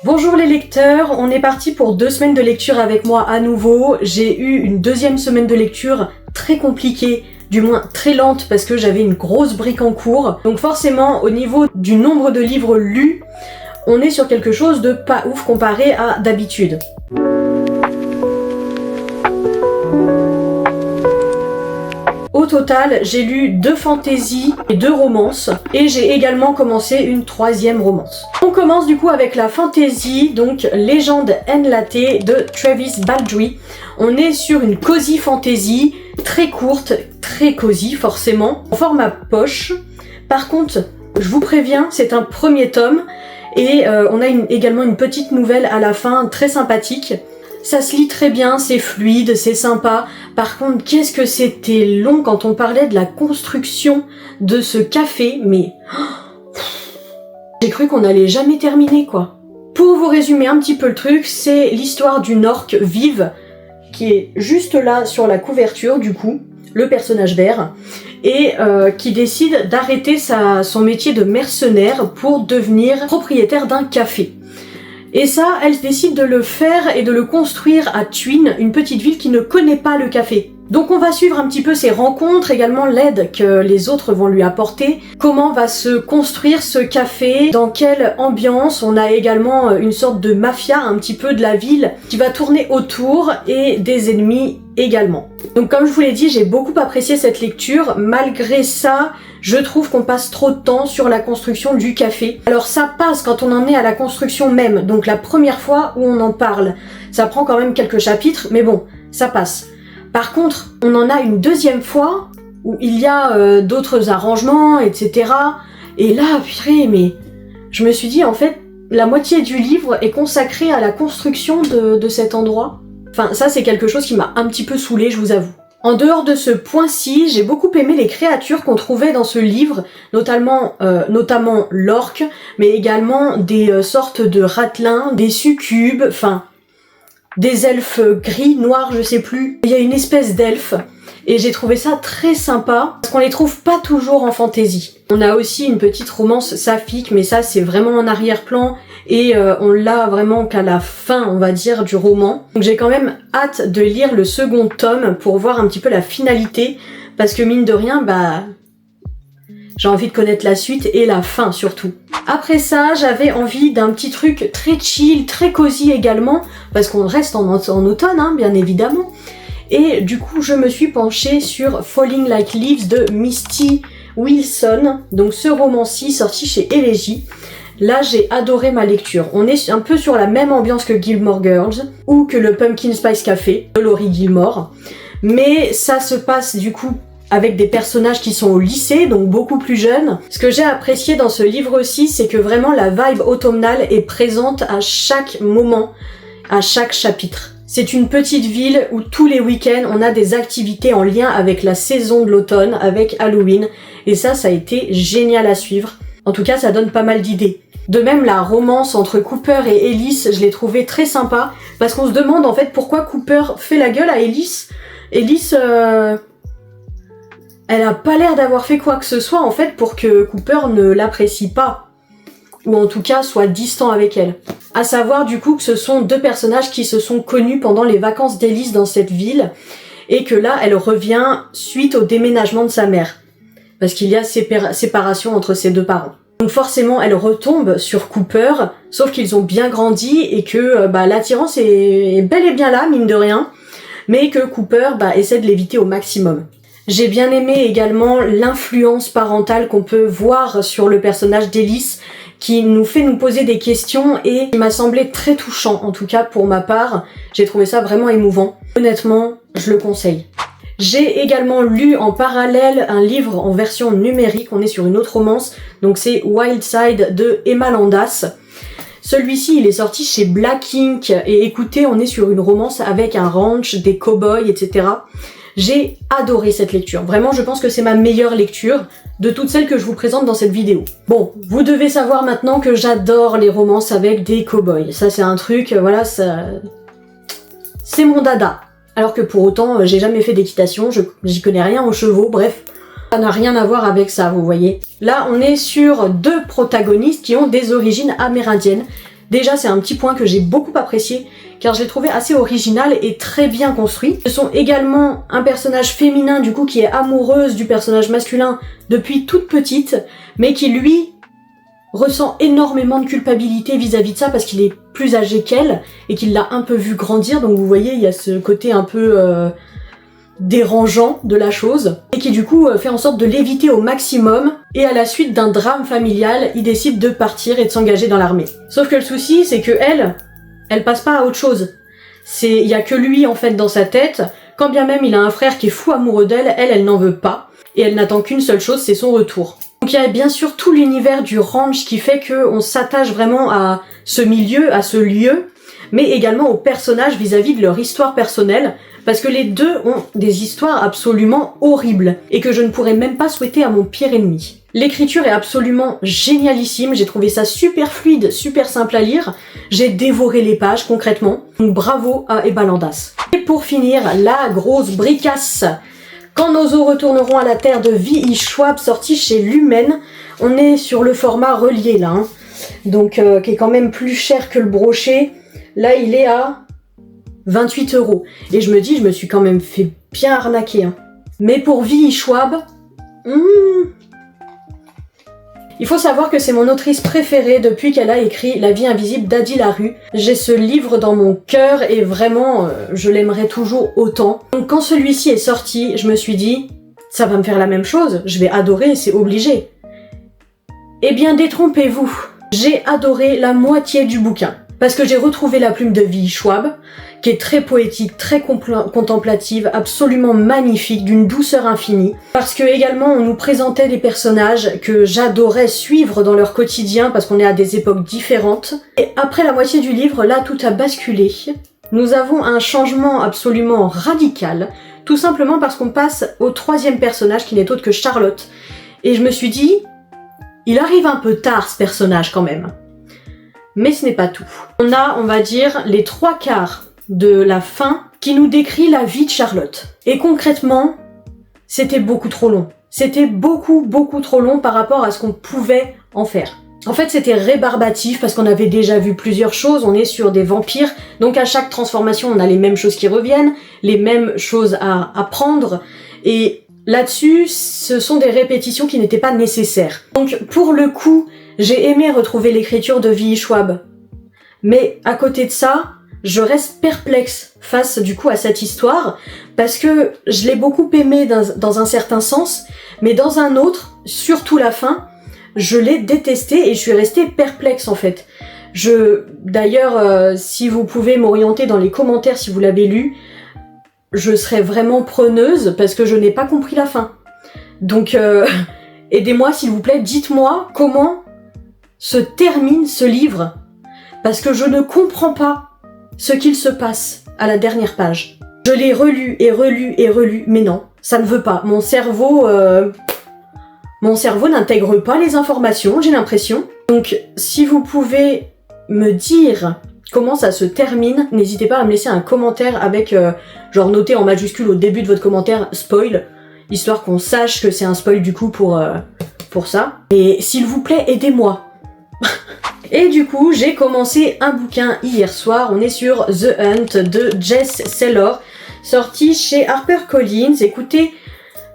Bonjour les lecteurs, on est parti pour 2 semaines de lecture avec moi à nouveau. J'ai eu une deuxième semaine de lecture très compliquée, du moins très lente parce que j'avais une grosse brique en cours. Donc forcément, au niveau du nombre de livres lus, on est sur quelque chose de pas ouf comparé à d'habitude. Au total, j'ai lu 2 fantaisies et 2 romances, et j'ai également commencé une 3e romance. On commence du coup avec la fantaisie, donc Légende Enlatée de Travis Baldree. On est sur une cosy fantasy, très courte, très cosy forcément, en format poche. Par contre, je vous préviens, c'est un premier tome, et on a également une petite nouvelle à la fin, très sympathique. Ça se lit très bien, c'est fluide, c'est sympa. Par contre, qu'est-ce que c'était long quand on parlait de la construction de ce café, mais... j'ai cru qu'on allait jamais terminer, quoi. Pour vous résumer un petit peu le truc, c'est l'histoire d'une orque vive, qui est juste là sur la couverture, du coup, le personnage vert, et qui décide d'arrêter son métier de mercenaire pour devenir propriétaire d'un café. Et ça, elle décide de le faire et de le construire à Twin, une petite ville qui ne connaît pas le café. Donc on va suivre un petit peu ses rencontres, également l'aide que les autres vont lui apporter, comment va se construire ce café, dans quelle ambiance. On a également une sorte de mafia un petit peu de la ville qui va tourner autour et des ennemis également. Donc comme je vous l'ai dit, j'ai beaucoup apprécié cette lecture. Malgré ça, je trouve qu'on passe trop de temps sur la construction du café. Alors ça passe quand on en est à la construction même, donc la première fois où on en parle. Ça prend quand même quelques chapitres, mais bon, ça passe. Par contre, on en a une deuxième fois où il y a d'autres arrangements, etc. Et là, purée, mais je me suis dit, en fait, la moitié du livre est consacrée à la construction de cet endroit. Enfin, ça, c'est quelque chose qui m'a un petit peu saoulée, je vous avoue. En dehors de ce point-ci, j'ai beaucoup aimé les créatures qu'on trouvait dans ce livre, notamment l'orque, mais également des sortes de ratelins, des succubes, enfin... des elfes gris, noirs, je sais plus. Il y a une espèce d'elfe, et j'ai trouvé ça très sympa, parce qu'on les trouve pas toujours en fantasy. On a aussi une petite romance saphique, mais ça c'est vraiment en arrière-plan, et on l'a vraiment qu'à la fin, on va dire, du roman. Donc j'ai quand même hâte de lire le second tome, pour voir un petit peu la finalité, parce que mine de rien, bah... j'ai envie de connaître la suite et la fin surtout. Après ça, j'avais envie d'un petit truc très chill, très cosy également, parce qu'on reste en automne, hein, bien évidemment. Et du coup, je me suis penchée sur Falling Like Leaves de Misty Wilson, donc ce roman-ci sorti chez Elegy. Là, j'ai adoré ma lecture. On est un peu sur la même ambiance que Gilmore Girls, ou que le Pumpkin Spice Café de Laurie Gilmore. Mais ça se passe du coup avec des personnages qui sont au lycée, donc beaucoup plus jeunes. Ce que j'ai apprécié dans ce livre aussi, c'est que vraiment la vibe automnale est présente à chaque moment, à chaque chapitre. C'est une petite ville où tous les week-ends, on a des activités en lien avec la saison de l'automne, avec Halloween, et ça a été génial à suivre. En tout cas, ça donne pas mal d'idées. De même, la romance entre Cooper et Ellis, je l'ai trouvée très sympa, parce qu'on se demande en fait pourquoi Cooper fait la gueule à Ellis. Ellis, elle a pas l'air d'avoir fait quoi que ce soit en fait pour que Cooper ne l'apprécie pas. Ou en tout cas soit distant avec elle. À savoir du coup que ce sont 2 personnages qui se sont connus pendant les vacances d'Ellis dans cette ville. Et que là elle revient suite au déménagement de sa mère. Parce qu'il y a séparation entre ses 2 parents. Donc forcément elle retombe sur Cooper, sauf qu'ils ont bien grandi et que l'attirance est bel et bien là, mine de rien. Mais que Cooper essaie de l'éviter au maximum. J'ai bien aimé également l'influence parentale qu'on peut voir sur le personnage d'Ellis, qui nous fait nous poser des questions et qui m'a semblé très touchant, en tout cas pour ma part. J'ai trouvé ça vraiment émouvant. Honnêtement, je le conseille. J'ai également lu en parallèle un livre en version numérique, on est sur une autre romance, donc c'est Wildside de Emma Landas. Celui-ci, il est sorti chez Black Ink, et écoutez, on est sur une romance avec un ranch, des cow-boys, etc. J'ai adoré cette lecture. Vraiment, je pense que c'est ma meilleure lecture de toutes celles que je vous présente dans cette vidéo. Bon, vous devez savoir maintenant que j'adore les romances avec des cow-boys. Ça, c'est un truc, voilà, ça... c'est mon dada. Alors que pour autant, j'ai jamais fait d'équitation, j'y connais rien aux chevaux, bref. Ça n'a rien à voir avec ça, vous voyez. Là, on est sur 2 protagonistes qui ont des origines amérindiennes. Déjà, c'est un petit point que j'ai beaucoup apprécié, car je l'ai trouvé assez original et très bien construit. Ce sont également un personnage féminin, du coup, qui est amoureuse du personnage masculin depuis toute petite, mais qui, lui, ressent énormément de culpabilité vis-à-vis de ça, parce qu'il est plus âgé qu'elle, et qu'il l'a un peu vu grandir, donc vous voyez, il y a ce côté un peu dérangeant de la chose, et qui du coup fait en sorte de l'éviter au maximum, et à la suite d'un drame familial, il décide de partir et de s'engager dans l'armée. Sauf que le souci, c'est que elle passe pas à autre chose. Il y a que lui en fait dans sa tête, quand bien même il a un frère qui est fou amoureux d'elle, elle n'en veut pas, et elle n'attend qu'une seule chose, c'est son retour. Donc il y a bien sûr tout l'univers du ranch qui fait qu'on s'attache vraiment à ce milieu, à ce lieu, mais également aux personnages vis-à-vis de leur histoire personnelle, parce que les deux ont des histoires absolument horribles, et que je ne pourrais même pas souhaiter à mon pire ennemi. L'écriture est absolument génialissime, j'ai trouvé ça super fluide, super simple à lire, j'ai dévoré les pages concrètement, donc bravo à Eba Landas. Et pour finir, la grosse bricasse. Quand nos os retourneront à la terre de V.I. Schwab, sorti chez Lumen, on est sur le format relié là, hein. Donc qui est quand même plus cher que le brochet. Là il est à 28 €. Et je me dis, je me suis quand même fait bien arnaquer, hein. Mais pour V.I. Schwab, il faut savoir que c'est mon autrice préférée depuis qu'elle a écrit La vie invisible d'Adi Larue. J'ai ce livre dans mon cœur et vraiment, je l'aimerais toujours autant. Donc quand celui-ci est sorti, je me suis dit, ça va me faire la même chose, je vais adorer, c'est obligé. Eh bien, détrompez-vous, j'ai adoré la moitié du bouquin. Parce que j'ai retrouvé la plume de V.I. Schwab, qui est très poétique, très contemplative, absolument magnifique, d'une douceur infinie. Parce que également on nous présentait des personnages que j'adorais suivre dans leur quotidien, parce qu'on est à des époques différentes. Et après la moitié du livre, là tout a basculé. Nous avons un changement absolument radical, tout simplement parce qu'on passe au troisième personnage qui n'est autre que Charlotte. Et je me suis dit, il arrive un peu tard ce personnage quand même. Mais ce n'est pas tout. On a, on va dire, les 3/4 de la fin qui nous décrit la vie de Charlotte. Et concrètement, c'était beaucoup trop long. C'était beaucoup trop long par rapport à ce qu'on pouvait en faire. En fait, c'était rébarbatif parce qu'on avait déjà vu plusieurs choses. On est sur des vampires, donc à chaque transformation, on a les mêmes choses qui reviennent, les mêmes choses à apprendre. Et là-dessus, ce sont des répétitions qui n'étaient pas nécessaires. Donc pour le coup, j'ai aimé retrouver l'écriture de V.I. Schwab. Mais à côté de ça, je reste perplexe face du coup à cette histoire, parce que je l'ai beaucoup aimée dans un certain sens, mais dans un autre, surtout la fin, je l'ai détestée et je suis restée perplexe en fait. D'ailleurs, si vous pouvez m'orienter dans les commentaires si vous l'avez lu, je serais vraiment preneuse parce que je n'ai pas compris la fin. Donc aidez-moi s'il vous plaît, dites-moi comment se termine ce livre, parce que je ne comprends pas ce qu'il se passe à la dernière page. Je l'ai relu et relu et relu, mais non, ça ne veut pas. Mon cerveau n'intègre pas les informations, j'ai l'impression. Donc si vous pouvez me dire comment ça se termine, n'hésitez pas à me laisser un commentaire avec, genre noté en majuscule au début de votre commentaire, spoil, histoire qu'on sache que c'est un spoil du coup pour ça. Et s'il vous plaît, aidez-moi. Et du coup, j'ai commencé un bouquin hier soir, on est sur The Hunt de Jess Saylor, sorti chez HarperCollins. Écoutez,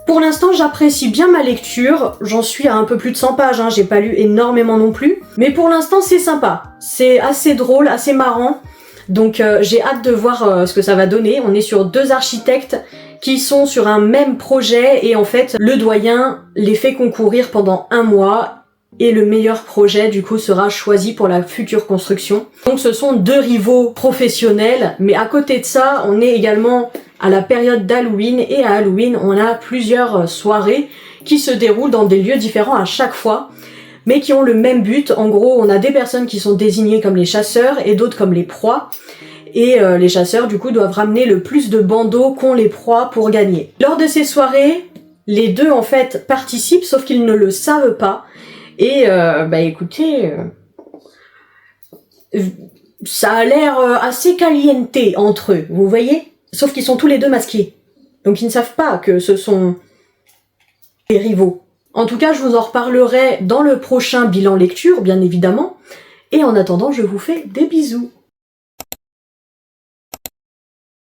pour l'instant j'apprécie bien ma lecture, j'en suis à un peu plus de 100 pages, hein, j'ai pas lu énormément non plus, mais pour l'instant c'est sympa, c'est assez drôle, assez marrant, donc j'ai hâte de voir ce que ça va donner. On est sur 2 architectes qui sont sur un même projet et en fait le doyen les fait concourir pendant 1 mois. Et le meilleur projet du coup sera choisi pour la future construction. Donc ce sont 2 rivaux professionnels, mais à côté de ça, on est également à la période d'Halloween, et à Halloween, on a plusieurs soirées qui se déroulent dans des lieux différents à chaque fois, mais qui ont le même but. En gros, on a des personnes qui sont désignées comme les chasseurs et d'autres comme les proies. Et les chasseurs du coup doivent ramener le plus de bandeaux qu'ont les proies pour gagner. Lors de ces soirées, les 2 en fait participent, sauf qu'ils ne le savent pas. Et bah écoutez, ça a l'air assez caliente entre eux, vous voyez? Sauf qu'ils sont tous les 2 masqués. Donc ils ne savent pas que ce sont des rivaux. En tout cas, je vous en reparlerai dans le prochain bilan lecture, bien évidemment. Et en attendant, je vous fais des bisous.